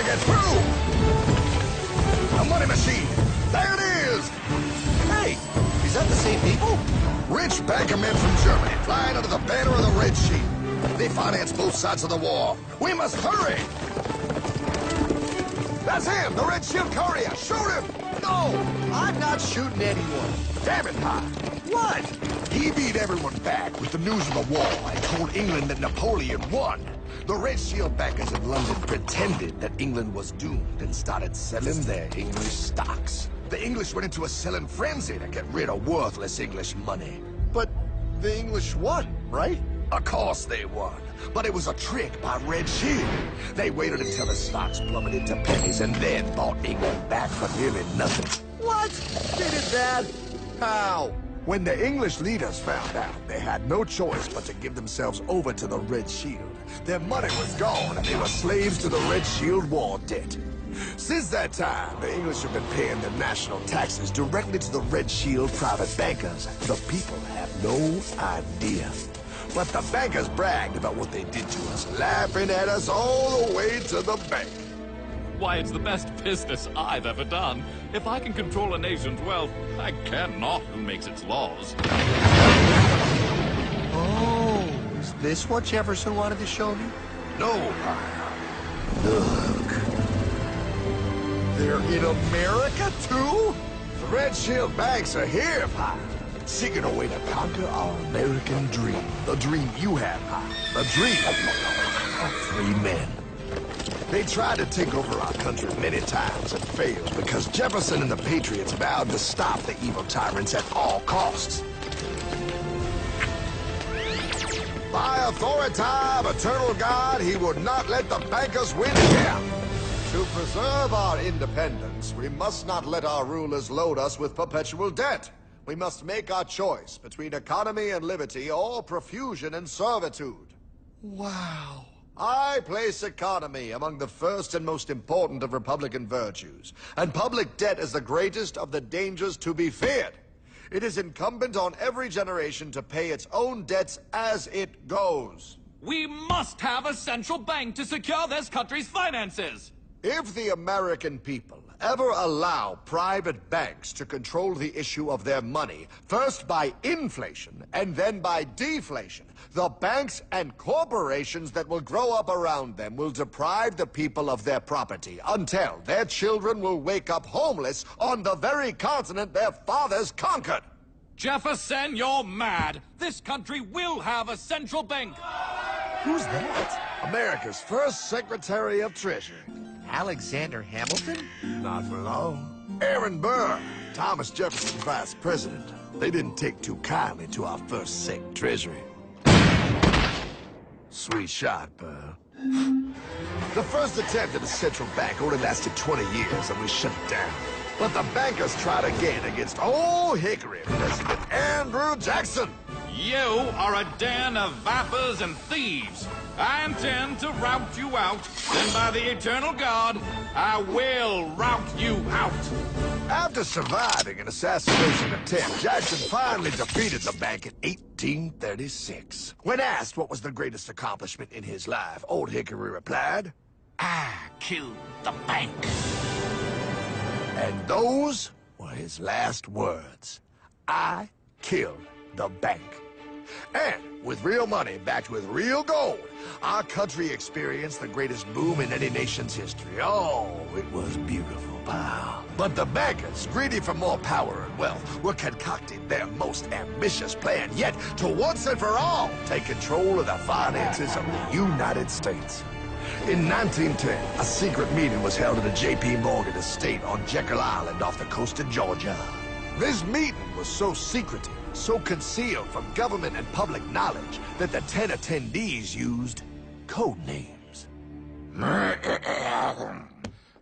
get through! A money machine! There it is! Hey, is that the same people? Rich banker men from Germany flying under the banner of the Red Shield. They finance both sides of the war. We must hurry! That's him, the Red Shield courier! Shoot him! No, I'm not shooting anyone. Damn it, High! What? He beat everyone back with the news of the war and told England that Napoleon won. The Red Shield bankers in London pretended that England was doomed and started selling their English stocks. The English went into a selling frenzy to get rid of worthless English money. But the English won, right? Of course they won, but it was a trick by Red Shield. They waited until the stocks plummeted to pennies and then bought England back for nearly nothing. What? They did that? How? When the English leaders found out, they had no choice but to give themselves over to the Red Shield. Their money was gone, and they were slaves to the Red Shield war debt. Since that time, the English have been paying their national taxes directly to the Red Shield private bankers. The people have no idea. But the bankers bragged about what they did to us, laughing at us all the way to the bank. Why, it's the best business I've ever done. If I can control a nation's wealth, I care not who makes its laws. Oh, is this what Jefferson wanted to show me? No, High. Look. They're in America, too? The Red Shield banks are here, High. Seeking a way to conquer our American dream. The dream you have, High. The dream of free men. They tried to take over our country many times and failed because Jefferson and the Patriots vowed to stop the evil tyrants at all costs. By authority of eternal God, he would not let the bankers win again. To preserve our independence, we must not let our rulers load us with perpetual debt. We must make our choice between economy and liberty or profusion and servitude. Wow. I place economy among the first and most important of Republican virtues, and public debt is the greatest of the dangers to be feared. It is incumbent on every generation to pay its own debts as it goes. We must have a central bank to secure this country's finances! If the American people ever allow private banks to control the issue of their money, first by inflation and then by deflation, the banks and corporations that will grow up around them will deprive the people of their property until their children will wake up homeless on the very continent their fathers conquered. Jefferson, you're mad! This country will have a central bank! Who's that? America's first Secretary of Treasury. Alexander Hamilton? Not for long. Aaron Burr, Thomas Jefferson's vice president. They didn't take too kindly to our first Sec Treasury. Sweet shot, Burr. The first attempt at a central bank only lasted 20 years and we shut it down. But the bankers tried again against Old Hickory President Andrew Jackson. You are a den of vipers and thieves. I intend to rout you out. Then by the eternal God, I will rout you out. After surviving an assassination attempt, Jackson finally defeated the bank in 1836. When asked what was the greatest accomplishment in his life, Old Hickory replied, I killed the bank. And those were his last words. I killed the bank. And with real money backed with real gold, our country experienced the greatest boom in any nation's history. Oh, it was beautiful, pal. But the bankers, greedy for more power and wealth, were concocting their most ambitious plan yet to once and for all take control of the finances of the United States. In 1910, a secret meeting was held at a J.P. Morgan estate on Jekyll Island off the coast of Georgia. This meeting was so secretive, so concealed from government and public knowledge that the 10 attendees used code names.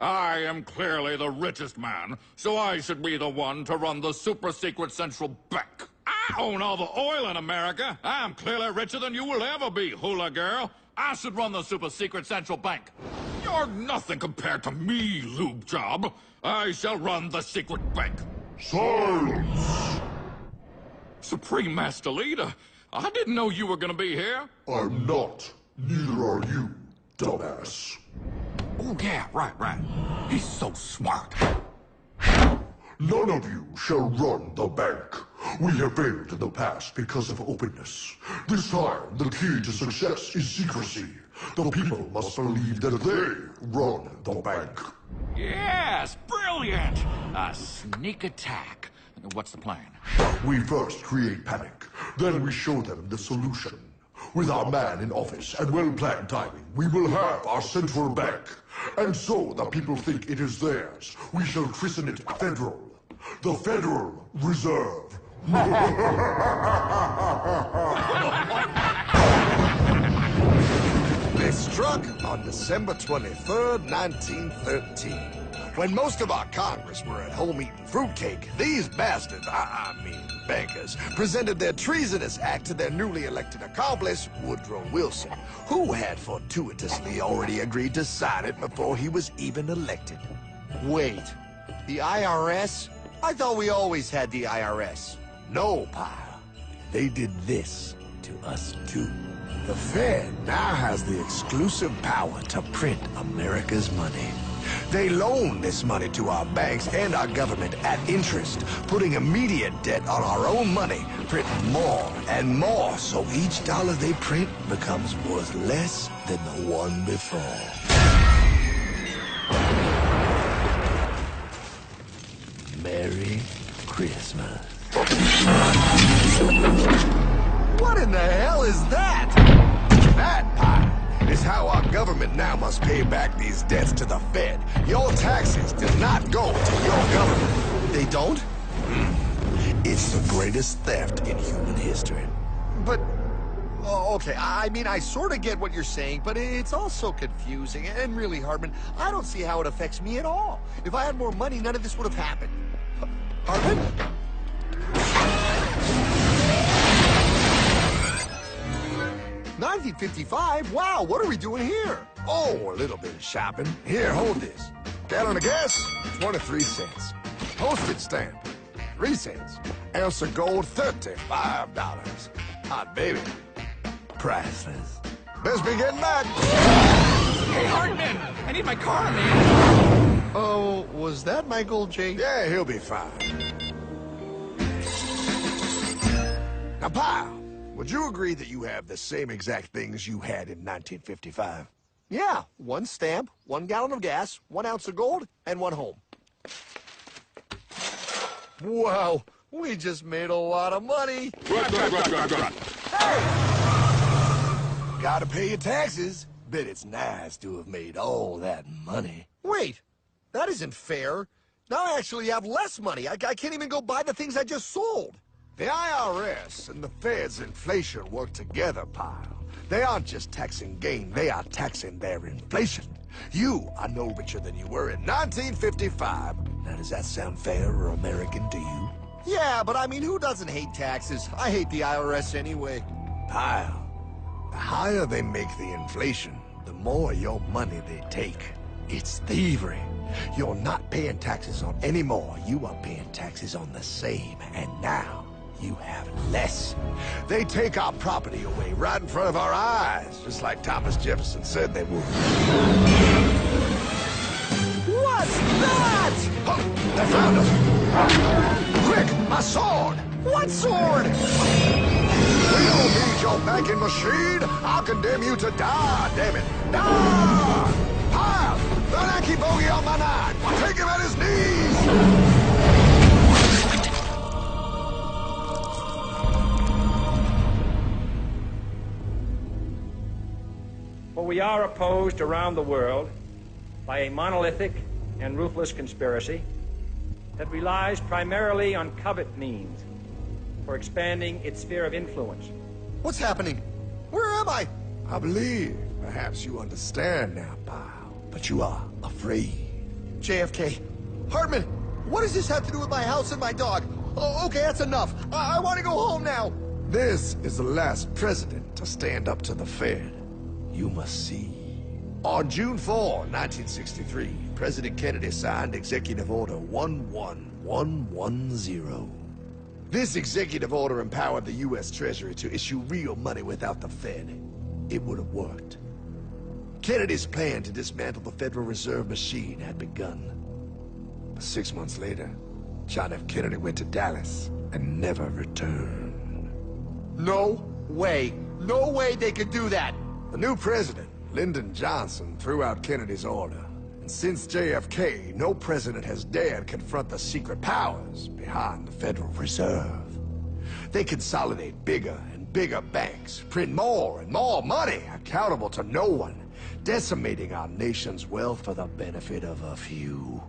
I am clearly the richest man, so I should be the one to run the super-secret central bank. I own all the oil in America. I'm clearly richer than you will ever be, hula girl. I should run the super-secret central bank. You're nothing compared to me, lube job. I shall run the secret bank. Silence! Supreme Master Leader, I didn't know you were gonna be here. I'm not. Neither are you, dumbass. Oh, yeah, right. He's so smart. None of you shall run the bank. We have failed in the past because of openness. This time, the key to success is secrecy. The people must believe that they run the bank. Yes, brilliant! A sneak attack. What's the plan? We first create panic, then we show them the solution. With our man in office and well-planned timing, we will have our central bank. And so the people think it is theirs. We shall christen it Federal. The Federal Reserve. They struck on December 23rd, 1913. When most of our Congress were at home eating fruitcake, these bastards, I mean bankers, presented their treasonous act to their newly elected accomplice, Woodrow Wilson, who had fortuitously already agreed to sign it before he was even elected. Wait, the IRS? I thought we always had the IRS. No, pal. They did this to us too. The Fed now has the exclusive power to print America's money. They loan this money to our banks and our government at interest, putting immediate debt on our own money, printing more and more, so each dollar they print becomes worth less than the one before. Merry Christmas. What in the hell is that? That pie is how our government now must pay back these debts to the Fed. Your taxes do not go to your government. They don't? It's the greatest theft in human history. But, oh, okay, I mean, I sort of get what you're saying, but it's all so confusing. And really, Hardman, I don't see how it affects me at all. If I had more money, none of this would have happened. Hardman? 1955? Wow, what are we doing here? Oh, a little bit of shopping. Here, hold this. Gallon of gas, 23 cents. Postage stamp, 3 cents. Ounce of gold, $35. Hot baby. Priceless. Best be getting back. Hey, Hardman! I need my car, man! Oh, was that Michael J? Yeah, he'll be fine. Now, pal, would you agree that you have the same exact things you had in 1955? Yeah, 1 stamp, 1 gallon of gas, 1 ounce of gold, and 1 home. Wow, we just made a lot of money. Gotta pay your taxes. Bet it's nice to have made all that money. Wait, that isn't fair. Now I actually have less money. I can't even go buy the things I just sold. The IRS and the Fed's inflation work together, pal. They aren't just taxing gain, they are taxing their inflation. You are no richer than you were in 1955. Now, does that sound fair or American to you? Yeah, but I mean, who doesn't hate taxes? I hate the IRS anyway. Pal, the higher they make the inflation, the more your money they take. It's thievery. You're not paying taxes on any more. You are paying taxes on the same. And now, you have less. They take our property away right in front of our eyes, just like Thomas Jefferson said they would. What's that? Oh, they found us! Quick, my sword! What sword? We don't need your banking machine! I'll condemn you to die, damn it! Die! Pile! The lanky bogey on my nine! Take him at his knees! For we are opposed around the world by a monolithic and ruthless conspiracy that relies primarily on covert means for expanding its sphere of influence. What's happening? Where am I? I believe perhaps you understand now, pal, but you are afraid. JFK. Hardman, what does this have to do with my house and my dog? Oh, okay, that's enough. I want to go home now. This is the last president to stand up to the Fed. You must see. On June 4, 1963, President Kennedy signed Executive Order 11110. This executive order empowered the U.S. Treasury to issue real money without the Fed. It would have worked. Kennedy's plan to dismantle the Federal Reserve machine had begun. But 6 months later, John F. Kennedy went to Dallas and never returned. No way. No way they could do that. The new president, Lyndon Johnson, threw out Kennedy's order. And since JFK, no president has dared confront the secret powers behind the Federal Reserve. They consolidate bigger and bigger banks, print more and more money, accountable to no one, decimating our nation's wealth for the benefit of a few.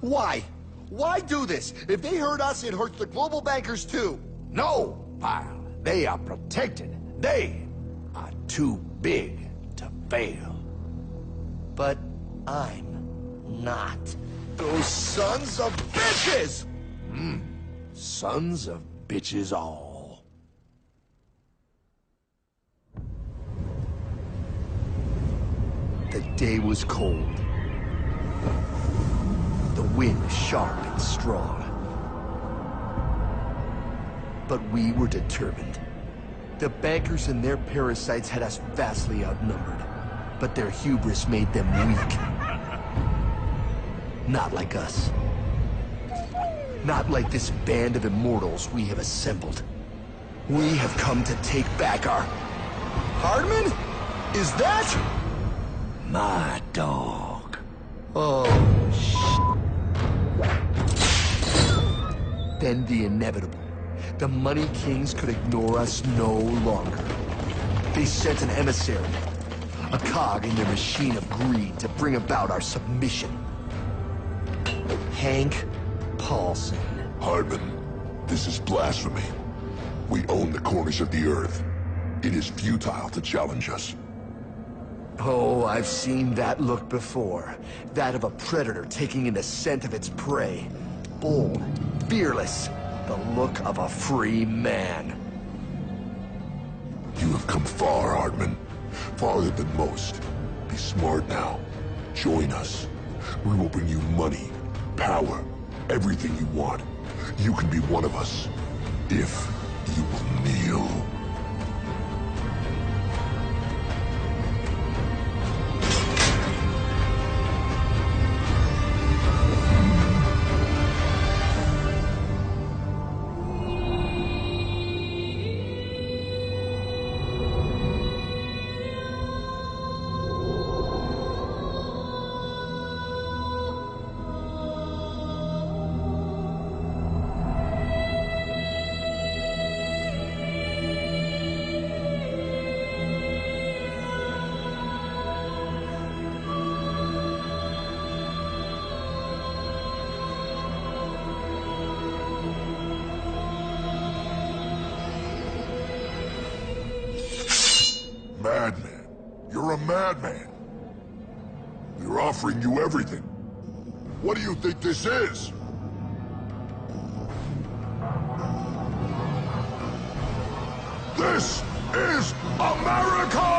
Why? Why do this? If they hurt us, it hurts the global bankers too. No, pal. They are protected. They are too big to fail. But I'm not. Those sons of bitches! Sons of bitches all. The day was cold. The wind sharp and strong. But we were determined. The bankers and their parasites had us vastly outnumbered, but their hubris made them weak. Not like us. Not like this band of immortals we have assembled. We have come to take back our... Hardman? Is that... My dog. Oh, Then the inevitable. The Money Kings could ignore us no longer. They sent an emissary, a cog in their machine of greed to bring about our submission. Hank Paulson. Hardman, this is blasphemy. We own the corners of the earth. It is futile to challenge us. Oh, I've seen that look before. That of a predator taking in the scent of its prey. Bold, fearless, the look of a free man. You have come far, Hardman. Farther than most. Be smart now. Join us. We will bring you money, power, everything you want. You can be one of us, if you will kneel. Madman. You're a madman. We're offering you everything. What do you think this is? This is America!